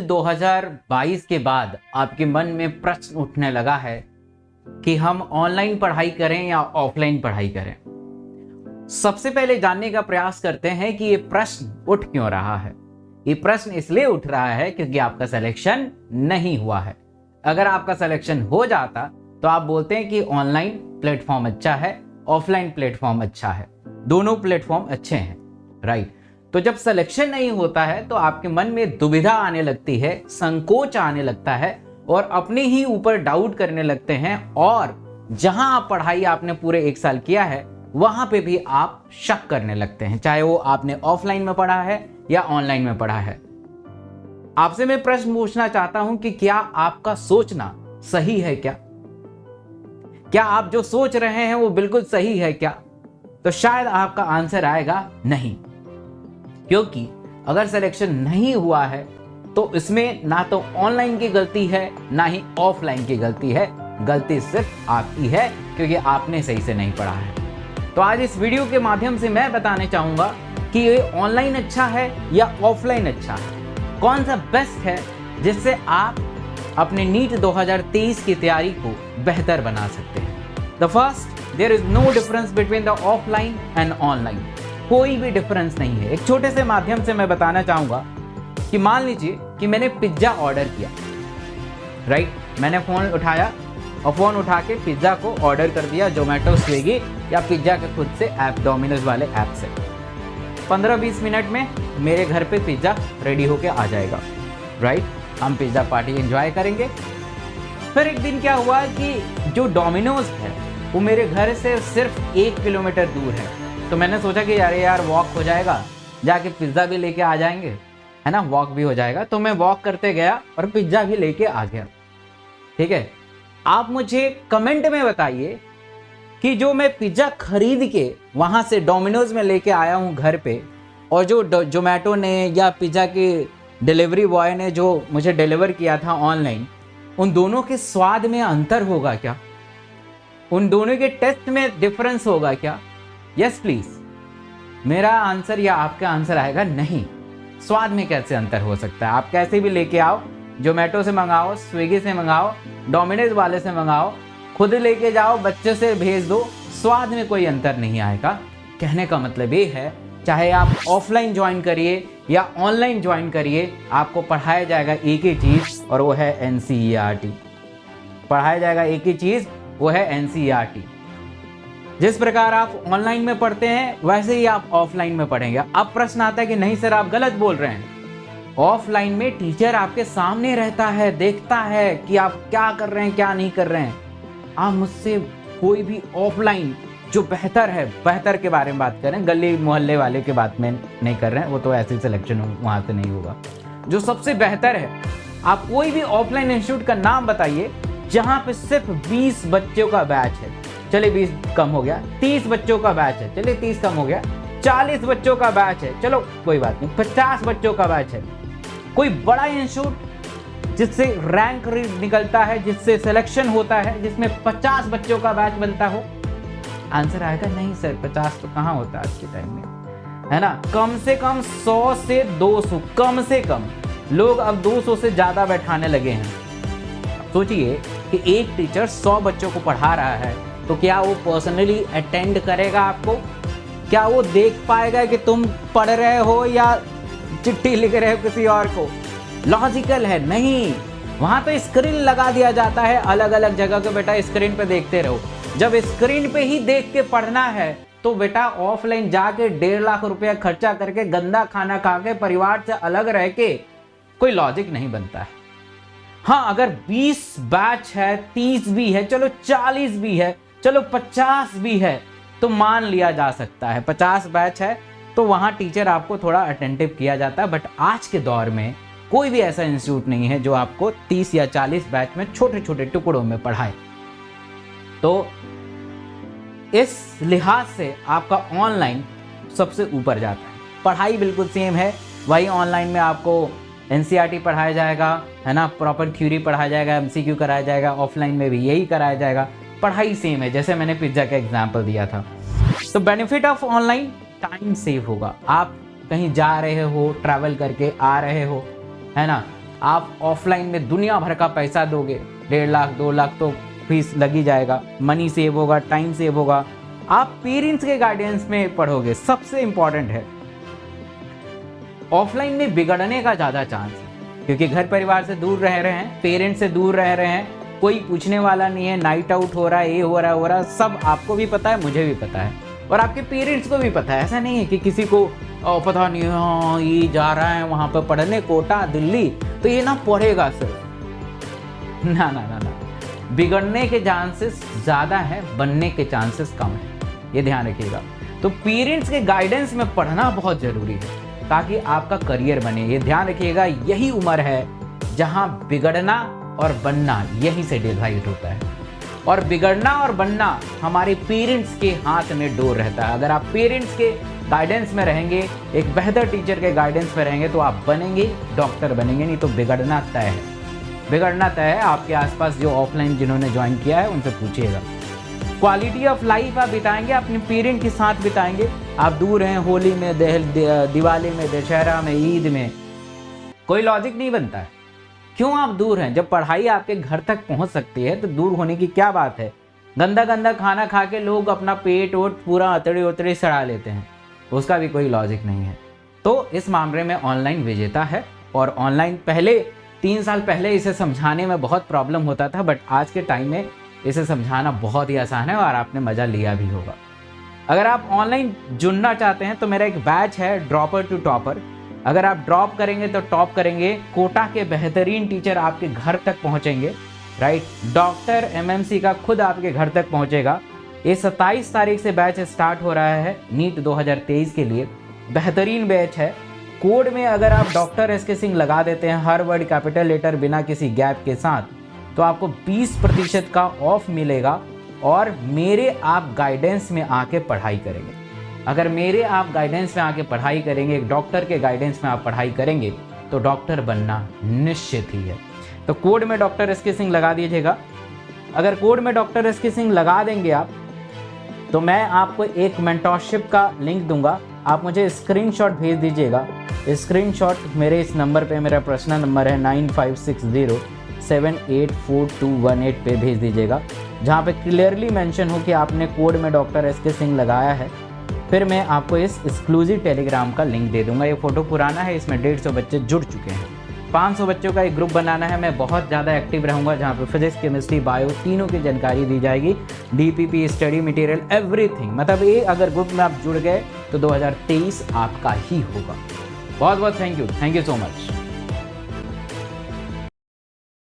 2022 के बाद आपके मन में प्रश्न उठने लगा है कि हम ऑनलाइन पढ़ाई करें या ऑफलाइन पढ़ाई करें। सबसे पहले जानने का प्रयास करते हैं कि ये प्रश्न उठ क्यों रहा है। ये प्रश्न इसलिए उठ रहा है क्योंकि आपका सिलेक्शन नहीं हुआ है। अगर आपका सिलेक्शन हो जाता तो आप बोलते हैं कि ऑनलाइन प्लेटफॉर्म अच्छा है, ऑफलाइन प्लेटफॉर्म अच्छा है, दोनों प्लेटफॉर्म अच्छे हैं, राइट। तो जब सिलेक्शन नहीं होता है तो आपके मन में दुविधा आने लगती है, संकोच आने लगता है और अपने ही ऊपर डाउट करने लगते हैं, और जहां आप पढ़ाई आपने पूरे 1 साल किया है वहां पे भी आप शक करने लगते हैं, चाहे वो आपने ऑफलाइन में पढ़ा है या ऑनलाइन में पढ़ा है। आपसे मैं प्रश्न पूछना चाहता हूं कि क्या आपका सोचना सही है क्या आप जो सोच रहे हैं वो बिल्कुल सही है क्या? तो शायद आपका आंसर आएगा नहीं, क्योंकि अगर सिलेक्शन नहीं हुआ है तो इसमें ना तो ऑनलाइन की गलती है ना ही ऑफलाइन की गलती है, गलती सिर्फ आपकी है क्योंकि आपने सही से नहीं पढ़ा है। तो आज इस वीडियो के माध्यम से मैं बताने चाहूंगा कि ये ऑनलाइन अच्छा है या ऑफलाइन अच्छा है, कौन सा बेस्ट है जिससे आप अपने नीट 2023 की तैयारी को बेहतर बना सकते हैं। The first, there is no difference between the offline and online. कोई भी डिफरेंस नहीं है। एक छोटे से माध्यम से मैं बताना चाहूंगा कि मान लीजिए कि मैंने पिज्जा ऑर्डर किया, राइट। मैंने फोन उठाया और फोन उठा के पिज्जा को ऑर्डर कर दिया जोमेटो, स्विगी या पिज्जा के खुद से ऐप, डोमिनोज वाले ऐप से। 15-20 मिनट में मेरे घर पे पिज्जा रेडी होके आ जाएगा, राइट। हम पिज्जा पार्टी एंजॉय करेंगे। फिर एक दिन क्या हुआ कि जो डोमिनोज है वो मेरे घर से सिर्फ 1 किलोमीटर दूर है। तो मैंने सोचा कि यार वॉक हो जाएगा, जाके पिज्ज़ा भी लेके आ जाएंगे, है ना, वॉक भी हो जाएगा। तो मैं वॉक करते गया और पिज्ज़ा भी लेके आ गया, ठीक है। आप मुझे कमेंट में बताइए कि जो मैं पिज्ज़ा खरीद के वहाँ से डोमिनोज में लेके आया हूँ घर पे, और जो जोमेटो ने या पिज़्ज़ा के डिलीवरी बॉय ने जो मुझे डिलीवर किया था ऑनलाइन, उन दोनों के स्वाद में अंतर होगा क्या? उन दोनों के टेस्ट में डिफरेंस होगा क्या? Yes please. मेरा आंसर या आपका आंसर आएगा नहीं। स्वाद में कैसे अंतर हो सकता है? आप कैसे भी लेके आओ, जोमेटो से मंगाओ, स्विगी से मंगाओ, डोमिनोज वाले से मंगाओ, खुद लेके जाओ, बच्चे से भेज दो, स्वाद में कोई अंतर नहीं आएगा। कहने का मतलब ये है, चाहे आप ऑफलाइन ज्वाइन करिए या ऑनलाइन ज्वाइन करिए, आपको पढ़ाया जाएगा एक ही चीज़ और वो है NCERT। पढ़ाया जाएगा एक ही चीज़, वो है NCERT। जिस प्रकार आप ऑनलाइन में पढ़ते हैं वैसे ही आप ऑफलाइन में पढ़ेंगे। अब प्रश्न आता है कि नहीं सर आप गलत बोल रहे हैं। ऑफलाइन में टीचर आपके सामने रहता है, देखता है कि आप क्या कर रहे हैं क्या नहीं कर रहे हैं। आप मुझसे कोई भी ऑफलाइन जो बेहतर है, बेहतर के बारे में बात करें, गली मोहल्ले वाले की बात में नहीं कर रहे हैं, वो तो ऐसे सिलेक्शन वहाँ से नहीं होगा। जो सबसे बेहतर है, आप कोई भी ऑफलाइन इंस्टीट्यूट का नाम बताइए जहाँ पे सिर्फ 20 बच्चों का बैच है, चलिए 20 कम हो गया, 30 बच्चों का बैच है, चलिए 30 कम हो गया, 40 बच्चों का बैच है, चलो कोई बात नहीं, 50 बच्चों का बैच है। कोई बड़ा इंस्टीट्यूट जिससे रैंक निकलता है, जिससे सिलेक्शन होता है, जिसमें 50 बच्चों का बैच बनता हो? आंसर आएगा नहीं सर, 50 तो कहाँ होता है आज के टाइम में, है ना। कम से कम 100 से 200, कम से कम लोग अब 200 से ज्यादा बैठाने लगे हैं। सोचिए कि एक टीचर 100 बच्चों को पढ़ा रहा है, तो क्या वो पर्सनली अटेंड करेगा आपको? क्या वो देख पाएगा कि तुम पढ़ रहे हो या चिट्ठी लिख रहे हो किसी और को? लॉजिकल है नहीं। वहां तो स्क्रीन लगा दिया जाता है अलग अलग जगह के, बेटा स्क्रीन पे देखते रहो। जब स्क्रीन पे ही देख के पढ़ना है तो बेटा ऑफलाइन जाके 1.5 लाख रुपया खर्चा करके गंदा खाना खा के परिवार से अलग रह के कोई लॉजिक नहीं बनता है। हाँ, अगर 20 बैच है, 30 भी है, चलो 40 भी है, चलो 50 भी है तो मान लिया जा सकता है। 50 बैच है तो वहां टीचर आपको थोड़ा अटेंटिव किया जाता है। बट आज के दौर में कोई भी ऐसा इंस्टीट्यूट नहीं है जो आपको 30 या 40 बैच में छोटे छोटे टुकड़ों में पढ़ाए। तो इस लिहाज से आपका ऑनलाइन सबसे ऊपर जाता है। पढ़ाई बिल्कुल सेम है, वही ऑनलाइन में आपको NCERT पढ़ाया जाएगा, है ना, प्रॉपर थ्योरी पढ़ाया जाएगा, MCQ कराया जाएगा, ऑफलाइन में भी यही कराया जाएगा, पढ़ाई सेम है, जैसे मैंने पिज्जा का एग्जांपल दिया था। तो benefit of online, time save होगा। आप कहीं जा रहे हो, ट्रैवल करके आ रहे हो, है ना, आप ऑफलाइन में दुनिया भर का पैसा दोगे, 1.5 लाख 2 लाख तो फीस लग ही जाएगा, मनी सेव होगा, टाइम सेव होगा। आप पेरेंट्स के गाइडेंस में पढ़ोगे, सबसे इंपॉर्टेंट है। ऑफलाइन में बिगड़ने का ज़्यादा चांस है क्योंकि घर परिवार से दूर रह रहे हैं, पेरेंट्स से दूर रह रहे हैं, कोई पूछने वाला नहीं है, नाइट आउट हो रहा है, ये हो रहा है, सब आपको भी पता है, मुझे भी पता है और आपके पेरेंट्स को भी पता है। ऐसा नहीं है कि किसी को पता नहीं, हाँ ये जा रहा है वहाँ पर पढ़ने कोटा दिल्ली तो ये ना पढ़ेगा सर। ना ना ना ना, बिगड़ने के चांसेस ज़्यादा है, बनने के चांसेस कम है, ये ध्यान रखिएगा। तो पेरेंट्स के गाइडेंस में पढ़ना बहुत ज़रूरी है ताकि आपका करियर बने। ये ध्यान रखिएगा, यही उम्र है जहाँ बिगड़ना और बनना यहीं से डिसाइड होता है। और बिगड़ना और बनना हमारे पेरेंट्स के हाथ में डोर रहता है। अगर आप पेरेंट्स के गाइडेंस में रहेंगे, एक बेहतर टीचर के गाइडेंस में रहेंगे तो आप बनेंगे, डॉक्टर बनेंगे, नहीं तो बिगड़ना तय है। बिगड़ना तय है। आपके आसपास जो ऑफलाइन जिन्होंने ज्वाइन किया है उनसे पूछिएगा। क्वालिटी ऑफ लाइफ आप बिताएंगे, अपने पेरेंट के साथ बिताएंगे। आप दूर हैं, होली में, दिवाली में, दशहरा में, ईद में, कोई लॉजिक नहीं बनता है। क्यों आप दूर हैं? जब पढ़ाई आपके घर तक पहुंच सकती है तो दूर होने की क्या बात है। गंदा गंदा खाना खा के लोग अपना पेट वोट पूरा अतड़ी उतड़ी सड़ा लेते हैं, उसका भी कोई लॉजिक नहीं है। तो इस मामले में ऑनलाइन विजेता है। और ऑनलाइन पहले 3 साल पहले इसे समझाने में बहुत प्रॉब्लम होता था, बट आज के टाइम में इसे समझाना बहुत ही आसान है और आपने मज़ा लिया भी होगा। अगर आप ऑनलाइन जुड़ना चाहते हैं तो मेरा एक बैच है ड्रॉपर टू टॉपर। अगर आप ड्रॉप करेंगे तो टॉप करेंगे। कोटा के बेहतरीन टीचर आपके घर तक पहुंचेंगे, राइट। डॉक्टर MMC का खुद आपके घर तक पहुंचेगा। ये 27 तारीख से बैच स्टार्ट हो रहा है नीट 2023 के लिए। बेहतरीन बैच है। कोड में अगर आप डॉक्टर SK सिंह लगा देते हैं, हर वर्ड कैपिटल लेटर बिना किसी गैप के साथ, तो आपको 20% का ऑफ मिलेगा और मेरे आप गाइडेंस में आके पढ़ाई करेंगे। अगर मेरे आप गाइडेंस में आके पढ़ाई करेंगे, एक डॉक्टर के गाइडेंस में आप पढ़ाई करेंगे तो डॉक्टर बनना निश्चित ही है। तो कोड में डॉक्टर SK सिंह लगा दीजिएगा। अगर कोड में डॉक्टर SK सिंह लगा देंगे आप तो मैं आपको एक मेंटरशिप का लिंक दूंगा। आप मुझे स्क्रीनशॉट भेज दीजिएगा। स्क्रीनशॉट मेरे इस नंबर पे, मेरा पर्सनल नंबर है 9560784218 पे भेज दीजिएगा, जहाँ पे क्लियरली मेंशन हो कि आपने कोड में डॉक्टर SK सिंह लगाया है। फिर मैं आपको इस एक्सक्लूसिव टेलीग्राम का लिंक दे दूंगा। ये फ़ोटो पुराना है, इसमें 150 बच्चे जुड़ चुके हैं। 500 बच्चों का एक ग्रुप बनाना है। मैं बहुत ज़्यादा एक्टिव रहूँगा, जहाँ पे फिजिक्स, केमिस्ट्री, बायो तीनों की जानकारी दी जाएगी। DPP, study material, everything. मतलब ये अगर ग्रुप में आप जुड़ गए तो 2023 आपका ही होगा। बहुत बहुत थैंक यू सो मच।